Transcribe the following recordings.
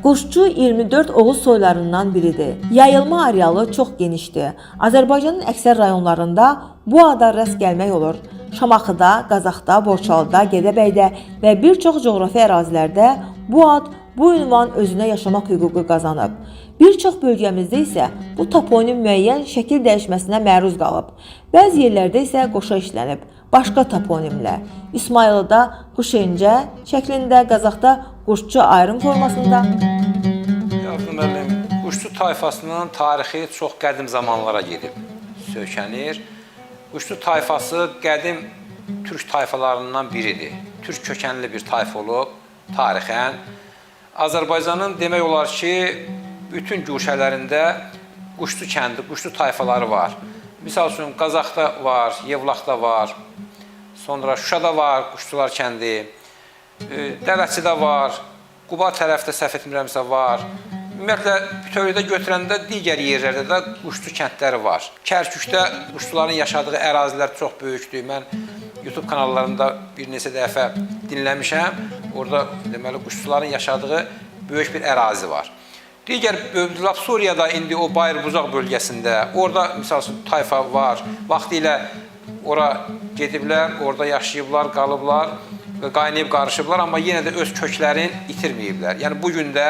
Quşçu 24 Oğuz soylarından biridir. Yayılma arealı çox genişdir. Azərbaycanın əksər rayonlarında bu ada rast gəlmək olur. Şamaxıda, Qazaxda, Borçalıda, Gədəbəydə və bir çox coğrafi ərazilərdə bu ad, bu ünvan özünə yaşamaq hüququ qazanıb. Bir çox bölgəmizdə isə bu toponim müəyyən şəkil dəyişməsinə məruz qalıb. Bəzi yerlərdə isə qoşa işlənib, başqa toponimlə. İsmayılıda Quşencə şəklində, Qazaxda Quşçu ayrım formasında. Yazdım müəllim, Quşçu tayfasının tarixi çox qədim zamanlara gedib, sökənir. Quşçu tayfası qədim türk tayfalarından biridir. Türk kökənli bir tayfa olub tarixən. Azərbaycanın demək olar ki, bütün güşələrində Quşçu kəndi, Quşçu tayfaları var. Misal üçün, Qazaxda var, Yevlaxda var, sonra Şuşada var, Quşçular kəndi, Dəvəçidə var, Quba tərəfdə səhv etmirəmsə var. Ümumiyyətlə, bütövlükdə götürəndə digər yerlərdə də Quşçu kəndləri var. Kərkükdə Quşçuların yaşadığı ərazilər çox böyükdür. Mən YouTube kanallarında bir neçə dəfə dinləmişəm. Orada deməli Quşçuların yaşadığı böyük bir ərazi var. Digər Suriyada indi o Bayır-Buzaq bölgəsində, orada misal üçün tayfa var. Vaxtilə ora gediblər, orada yaşayıblar, qalıblar, qaynayıb qarışıblar, amma yenə də öz köklərini itirməyiblər. Yəni bugün də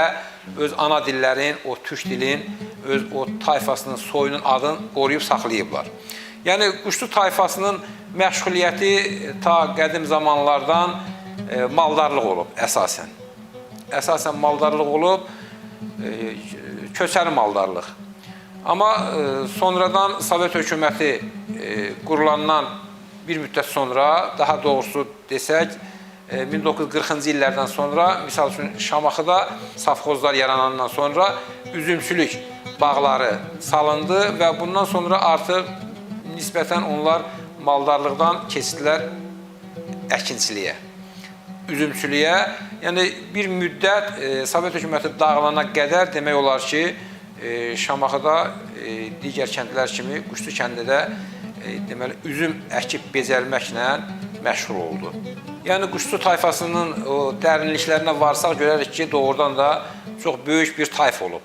öz ana dillərin, o türk dilin, öz o tayfasının, soyunun adını qoruyub saxlayıblar. Yəni Quşçu tayfasının məşğuliyyəti ta qədim zamanlardan maldarlıq olub əsasən. Əsasən maldarlıq olub, köçəri maldarlıq. Amma sonradan Sovet hökuməti qurulandan bir müddət sonra, daha doğrusu desək, 1940-cı illərdən sonra, misal üçün Şamaxıda safxozlar yaranandan sonra üzümçülük bağları salındı və bundan sonra artıq nisbətən onlar maldarlıqdan keçdilər əkinçiliyə, üzümçülüyə. Yəni bir müddət Sovet hökuməti dağılana qədər demək olar ki, Şamaxıda digər kəndlər kimi Quşçu kəndi də deməli üzüm əkib becərməklə məşğul oldu. Yəni Quşçu tayfasının o dərinliklərinə varsaq görərik ki, doğrudan da çox böyük bir tayfa olub.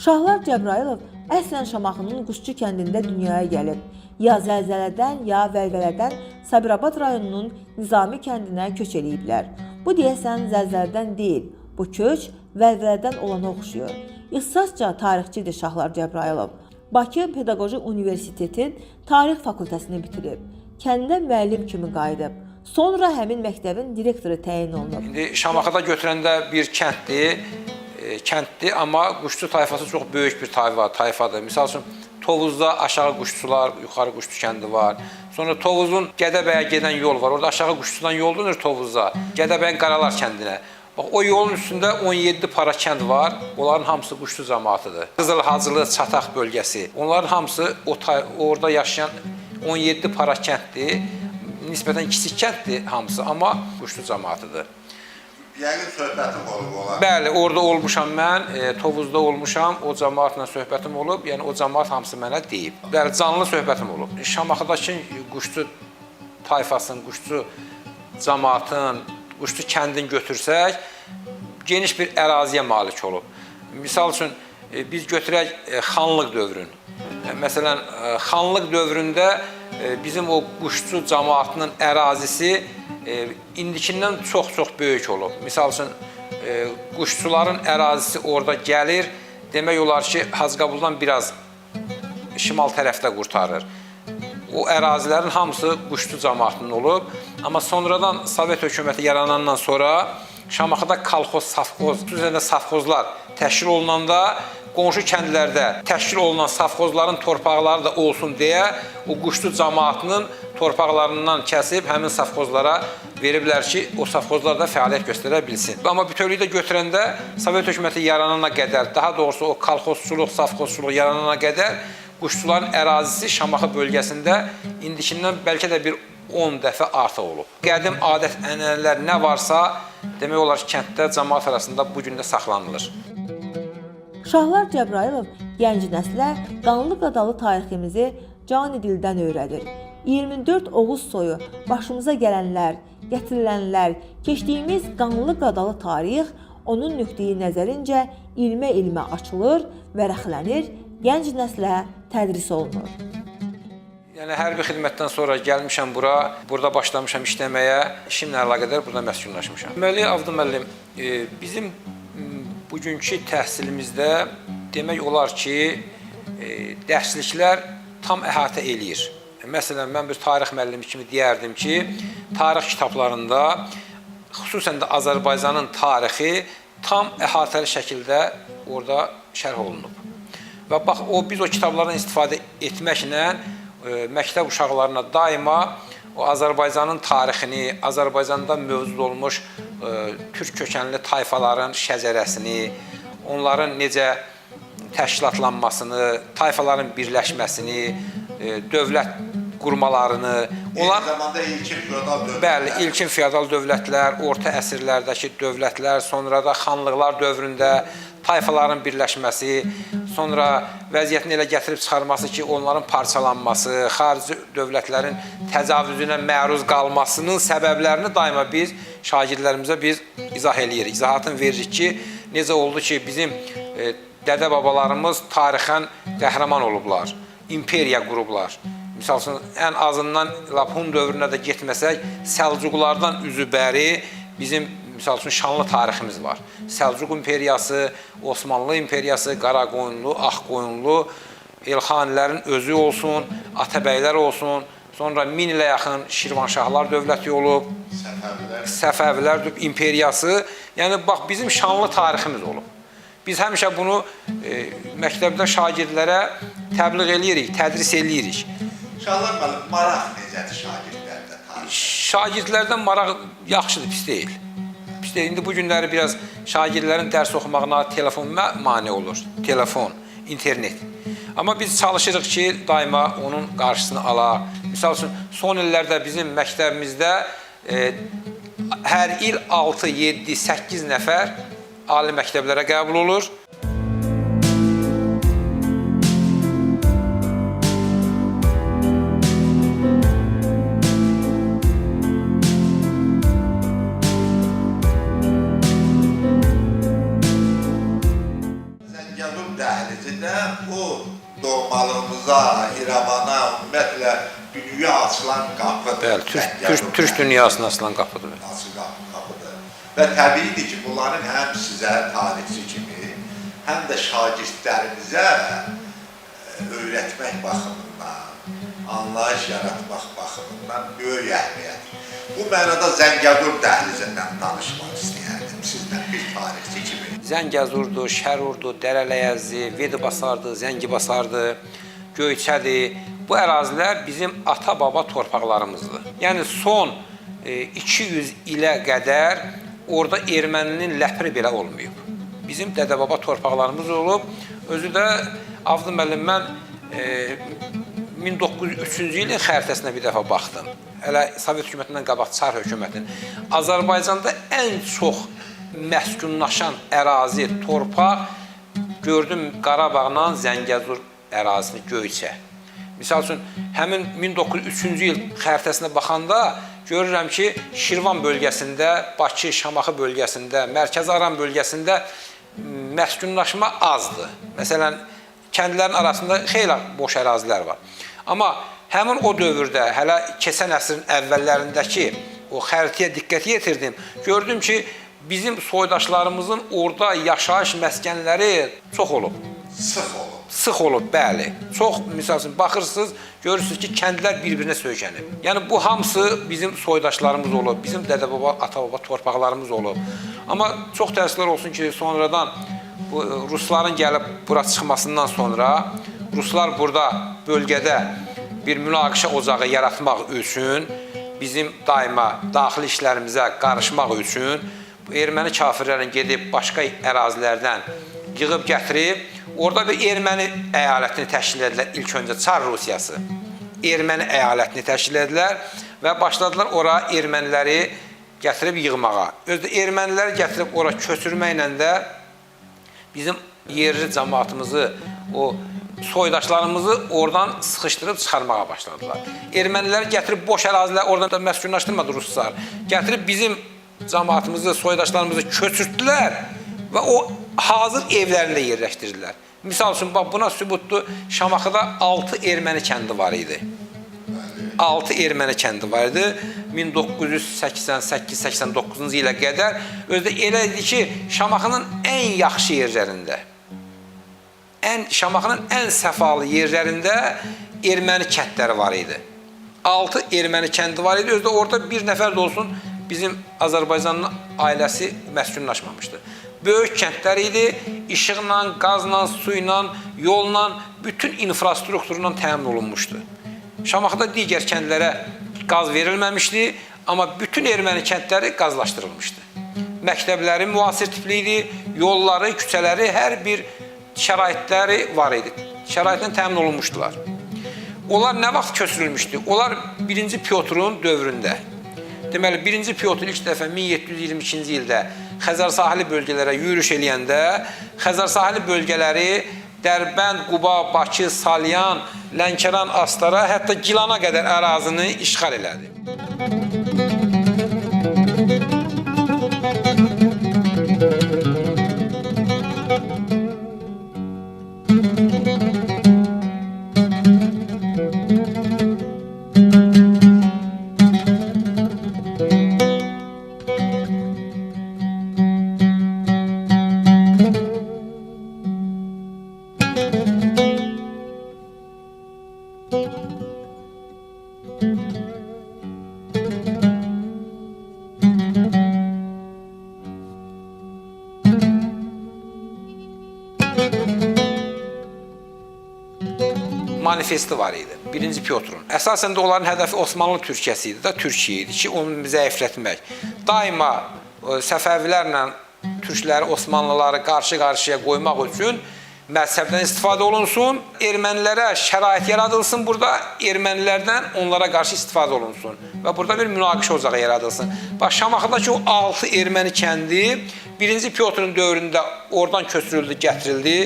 Şahlar Cəbrayılov əslən Şamaxının Quşçu kəndində dünyaya gəlib. Ya zəlzələdən, ya vəlvələdən Sabirabad rayonunun Nizami kəndinə köç eləyiblər. Bu deyəsən zəlzələdən deyil, bu köç vəlvələdən olana oxşuyur. İxtisasca tarixçidir Şahlar Cəbrayılov. Bakı Pedaqoji Universitetin Tarix fakültəsini bitirib. Kəndə müəllim kimi qayıdıb. Sonra həmin məktəbin direktoru təyin olunub. İndi Şamaxıda götürəndə bir kənddir, amma Quşçu tayfası çox böyük bir tayfadır. Misal üçün, Tovuzda aşağı Quşçular, yuxarı Quşçu kəndi var. Sonra Tovuzun Gədəbəyə gedən yol var. Orada aşağı Quşçudan yol dönür Tovuzda, Gədəbəyin Qaralar kəndinə. Bax, o yolun üstündə 17 para kənd var. Onların hamısı Quşçu cəmaətidir. Qızıl Hacılı, Çataq bölgəsi. Onların hamısı orada yaşayan 17 para kənddir. Nisbətən kiçik kənddir hamısı, amma Quşçu cəmaətidir. Yəqin söhbətim olub olar. Bəli, orada olmuşam mən, Tovuzda olmuşam, o cəmaatla söhbətim olub, yəni o cəmaat hamısı mənə deyib. Bəli, canlı söhbətim olub. Şamaxıdakı Quşçu tayfasının, Quşçu cəmaatın, Quşçu kəndini götürsək, geniş bir əraziyə malik olub. Misal üçün, biz götürək xanlıq dövrün. Məsələn, xanlıq dövründə bizim o Quşçu cəmaatının ərazisi indikindən çox-çox böyük olub. Misal üçün, Quşçuların ərazisi orada gəlir, demək olar ki, Hacıqabuldan biraz şimal tərəfdə qurtarır. O ərazilərin hamısı Quşçu cəmaatının olub. Amma sonradan Sovet hökuməti yaranandan sonra Şamaxıda kolxoz, safxoz, xüsusən də safxozlar təşkil olunanda qonşu kəndlərdə təşkil olunan safxozların torpaqları da olsun deyə o Quşçu cəmaatının torpaqlarından kəsib həmin safxozlara veriblər ki, o safxozlar da fəaliyyət göstərə bilsin. Amma bütövlükdə götürəndə Sovet hökuməti yaranana qədər, daha doğrusu o kolxozçuluq, safxozçuluq yaranana qədər Quşçuların ərazisi Şamaxı bölgəsində indikindən bəlkə də bir 10 dəfə artıq olub. Qədim adət-ənənələr nə varsa, demək olar ki, kənddə cəmaat arasında bugün də saxlanılır. Şahlar Cəbrayılov gənc nəslə qanlı qadalı tariximizi cani dildən öyrədir. 24 Oğuz soyu, başımıza gələnlər, gətirilənlər, keçdiyimiz qanlı qadalı tarix onun nöqteyi nəzərincə ilmə-ilmə açılır, vərəqlənir, gənc nəslə tədris olunur. Yəni hərbi xidmətdən sonra gəlmişəm bura, burada başlamışam işləməyə, işimlə əlaqədar burada məskunlaşmışam. Deməli, Avdın müəllim, bizim bugünkü təhsilimizdə demək olar ki, dərsliklər tam əhatə eləyir. Məsələn, mən bir tarix müəllimi kimi deyərdim ki, tarix kitablarında, xüsusən də Azərbaycanın tarixi tam əhatəli şəkildə orada şərh olunub. Və bax, biz o kitablardan istifadə etməklə məktəb uşaqlarına daima o Azərbaycanın tarixini, Azərbaycanda mövcud olmuş türk kökənli tayfaların şəcərəsini, onların necə təşkilatlanmasını, tayfaların birləşməsini, dövlət qurmalarını, Eyni zamanda ilkin feodal dövlətlər. Bəli, ilkin feodal dövlətlər, orta əsrlərdəki dövlətlər, sonra da xanlıqlar dövründə tayfaların birləşməsi, sonra vəziyyətini elə gətirib çıxarması ki, onların parçalanması, xarici dövlətlərin təcavüzünə məruz qalmasının səbəblərini daima biz şagirdlərimizə izah eləyirik. İzahatını veririk ki, necə oldu ki, bizim dədə-babalarımız tarixən qəhrəman olublar, imperiya qurublar. Misal üçün, ən azından Hun dövrünə də getməsək, Səlcuqlardan üzübəri bizim misal üçün şanlı tariximiz var. Səlcuq imperiyası, Osmanlı imperiyası, Qaraqoyunlu, Ağqoyunlu, Elxanilərin özü olsun, Atabəylər olsun, sonra 1000 ilə yaxın Şirvanşahlar dövləti olub, Səfəvilər imperiyası. Yəni, bax, bizim şanlı tariximiz olub. Biz həmişə bunu məktəbdə şagirdlərə təbliğ eləyirik, tədris eləyirik. İnşallah müəllim, maraq necədir şagirdlərdə tarix? Şagirdlərdən maraq yaxşıdır, pis deyil. Pis deyil. İndi bu günləri biraz şagirdlərin dərs oxumağına telefon mane olur. Telefon, internet. Amma biz çalışırıq ki, daima onun qarşısını alaq. Misal üçün, son illərdə bizim məktəbimizdə hər il 6, 7, 8 nəfər ali məktəblərə qəbul olur. Zəngəzur dəhlizində o doğmalığımıza, İrəvana, ümumiyyətlə dünyaya açılan qapıdır. Bəli, Türk dünyasına açılan qapıdır. Qapıdır. Və təbiidir ki, bunların həm sizə tarixçi kimi, həm də şagirdlərimizə öyrətmək baxımından, anlayış yaratmaq baxımından böyük əhəmiyyət. Bu mənada Zəngəzur dəhlizindən danışmaq istəyərdim sizdən bir tarixçi kimi. Zəngəzurdur, Şərurdur, Dərələyəzdir, Vedibasardır, Zəngibasardır, Göyçədir. Bu ərazilər bizim ata-baba torpaqlarımızdır. Yəni, son 200 ilə qədər orada erməninin ləpri belə olmayıb. Bizim dədə-baba torpaqlarımız olub. Özü də, Avdın müəllim, mən 1903-cü ilin xəritəsinə bir dəfə baxdım. Hələ Sovet hökumətindən qabaq, Çar hökumətinin. Azərbaycanda ən çox məskunlaşan ərazi, torpaq gördüm Qarabağla Zəngəzur ərazisini, Göyçə. Misal üçün, həmin 1903-cü il xəritəsinə baxanda görürəm ki, Şirvan bölgəsində, Bakı, Şamaxı bölgəsində, Mərkəzi Aran bölgəsində məskunlaşma azdır. Məsələn, kəndlərin arasında xeyli boş ərazilər var. Amma həmin o dövrdə, hələ keçən əsrin əvvəllərindəki o xəritəyə diqqət yetirdim. Gördüm ki, bizim soydaşlarımızın orada yaşayış məskənləri çox olub. Sıx olub. Sıx olub, bəli. Çox, misal üçün, baxırsınız, görürsünüz ki, kəndlər bir-birinə söykənib. Yəni, bu hamısı bizim soydaşlarımız olub, bizim dədə-baba, ata-baba torpaqlarımız olub. Amma çox təəssüflər olsun ki, sonradan bu Rusların gəlib bura çıxmasından sonra Ruslar burada bölgədə bir münaqişə ocağı yaratmaq üçün, bizim daima daxili işlərimizə qarışmaq üçün erməni kafirlərin gedib başqa ərazilərdən yığıb gətirib, orada bir erməni əyalətini təşkil edilər ilk öncə, Çar Rusiyası. Erməni əyalətini təşkil edilər və başladılar ora erməniləri gətirib yığmağa. Özdə erməniləri gətirib ora köçürməklə də bizim yerli cəmaatımızı, o soydaşlarımızı oradan sıxışdırıb çıxarmağa başladılar. Erməniləri gətirib boş ərazilər oradan da məskunlaşdırmadı Ruslar. Gətirib bizim cəmaatımızı, soydaşlarımızı köçürtdülər və o hazır evlərində yerləşdirdilər. Misal üçün, bax, buna sübutdur, Şamaxıda 6 erməni kəndi var idi. 6 erməni kəndi var idi. 1988-89-cu ilə qədər özdə elə idi ki, Şamaxının ən yaxşı yerlərində, Şamaxının ən səfalı yerlərində erməni kəndləri var idi. 6 erməni kəndi var idi. Özdə orada bir nəfər də olsun bizim Azərbaycanın ailəsi məskunlaşmamışdı. Böyük kəndlər idi, işıqla, qazla, suyla, yolla, bütün infrastrukturla təmin olunmuşdu. Şamaxıda digər kəndlərə qaz verilməmişdi, amma bütün erməni kəndləri qazlaşdırılmışdı. Məktəbləri müasir tipli idi, yolları, küçələri, hər bir şəraitləri var idi. Şəraitlə təmin olunmuşdular. Onlar nə vaxt köçürülmüşdü? Onlar 1-ci Pyotrun dövründə. Deməli, 1-ci Pyotr ilk dəfə 1722-ci ildə Xəzər sahili bölgələrə yürüş eləyəndə, Xəzər sahili bölgələri Dərbənd, Quba, Bakı, Salyan, Lənkəran, Astara, hətta Gilana qədər ərazini işğal elədi. Manifesti var idi, 1-ci Pyotrun. Əsasən də onların hədəfi Osmanlı Türkiyəsi idi da, Türkiyə idi ki, onu zəiflətmək. Daima Səfəvilərlə Türkləri, Osmanlıları qarşı-qarşıya qoymaq üçün məzhəbdən istifadə olunsun, ermənilərə şərait yaradılsın burada, ermənilərdən onlara qarşı istifadə olunsun və burada bir münaqişə ocağı yaradılsın. Bax, Şamaxıdakı o 6 erməni kəndi 1-ci Pyotrun dövründə oradan köçürüldü, gətirildi.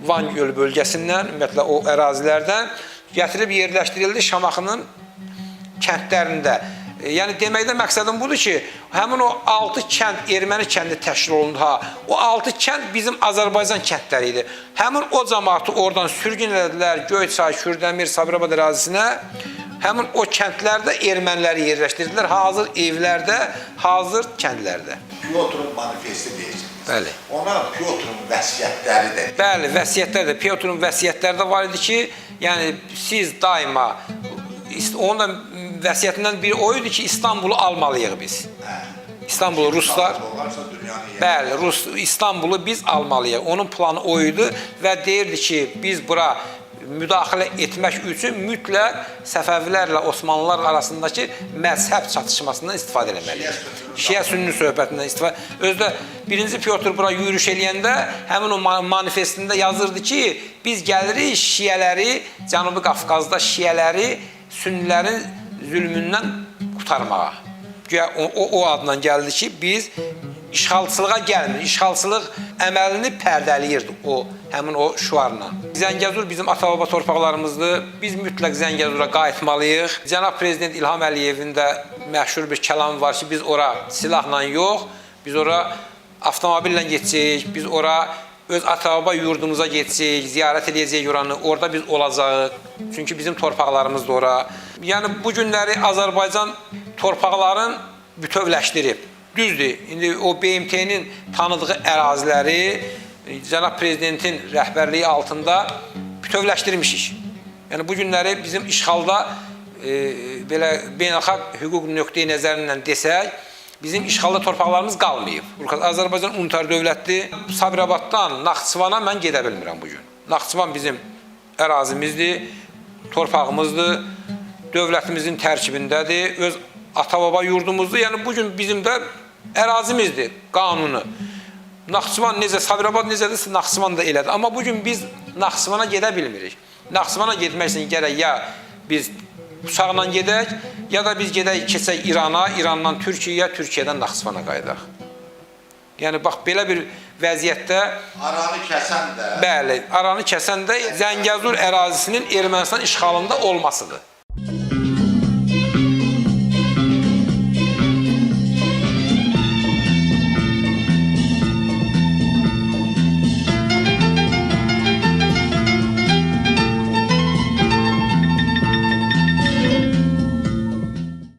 Van Gölü bölgəsindən, ümumiyyətlə o ərazilərdən gətirib yerləşdirildi Şamaxının kəndlərində. Yəni deməkdə məqsədim budur ki, həmin o 6 kənd erməni kəndi təşkil olundu ha. O 6 kənd bizim Azərbaycan kəndləri idi. Həmin o cəmaatı oradan sürgün elədilər Göyçay, Kürdəmir, Sabirabad ərazisinə. Həmin o kəndlərdə erməniləri yerləşdirdilər, hazır evlərdə, hazır kəndlərdə. Pyotrun manifesti deyirsiniz. Bəli. Ona Pyotrun vəsiyyətləri də. Bəli, vəsiyyətlər də, Pyotrun vəsiyyətləri də var idi ki, yəni siz daima, onun da vəsiyyətindən biri o idi ki, İstanbulu almalıyıq biz. İstanbulu Ruslar, bəli, İstanbulu biz almalıyıq. Onun planı o idi və deyirdi ki, biz bura müdaxilə etmək üçün mütləq Səfəvilərlə Osmanlılar arasındakı məzhəb çatışmasından istifadə etməliyik. Şiə-Sünni söhbətindən istifadə. Özdə 1-ci Pyotr bura yürüş eləyəndə həmin o manifestində yazırdı ki, biz gəlirik şiələri, Cənubi Qafqazda şiələri sünnilərin zülmündən qurtarmağa. O adla gəldi ki, biz işğalçılığa gəlmir. İşğalçılıq əməlini pərdəliyirdi həmin o şüarla. Zəngəzur bizim ata-baba torpaqlarımızdır. Biz mütləq Zəngəzura qayıtmalıyıq. Cənab Prezident İlham Əliyevin də məşhur bir kəlamı var ki, biz ora silahla yox, biz ora avtomobillə geçəcəyik, biz ora öz ata-baba yurdumuza geçəcəyik, ziyarət edəcəyik oranı, orada biz olacağıq. Çünki bizim torpaqlarımız da ora. Yəni bu günləri Azərbaycan torpaqların bütövləşdirib. Düzdür, indi o BMT-nin tanıdığı əraziləri Cənab Prezidentin rəhbərliyi altında bütövləşdirmişik. Yəni bu günləri bizim işğalda belə beynəlxalq hüquq nöqteyi nəzərindən desək, bizim işğalda torpaqlarımız qalmayıb. Azərbaycan unitar dövlətdir. Sabirabaddan Naxçıvana mən gedə bilmirəm bugün. Naxçıvan bizim ərazimizdir, torpağımızdır, dövlətimizin tərkibindədir, öz ata-baba yurdumuzdur. Yəni bugün bizim də ərazimizdir, qanunu. Naxçıvan necə, Sabirabad necədir, Naxçıvan da elədir. Amma bugün biz Naxçıvana gedə bilmirik. Naxçıvana getmək üçün gərək ya biz uçaqla gedək, ya da biz gedək keçək İrana, İrandan Türkiyəyə, Türkiyədən Naxçıvana qayıdaq. Yəni bax belə bir vəziyyətdə aranı kəsən də. Bəli, aranı kəsən də Zəngəzur ərazisinin Ermənistan işğalında olmasıdır.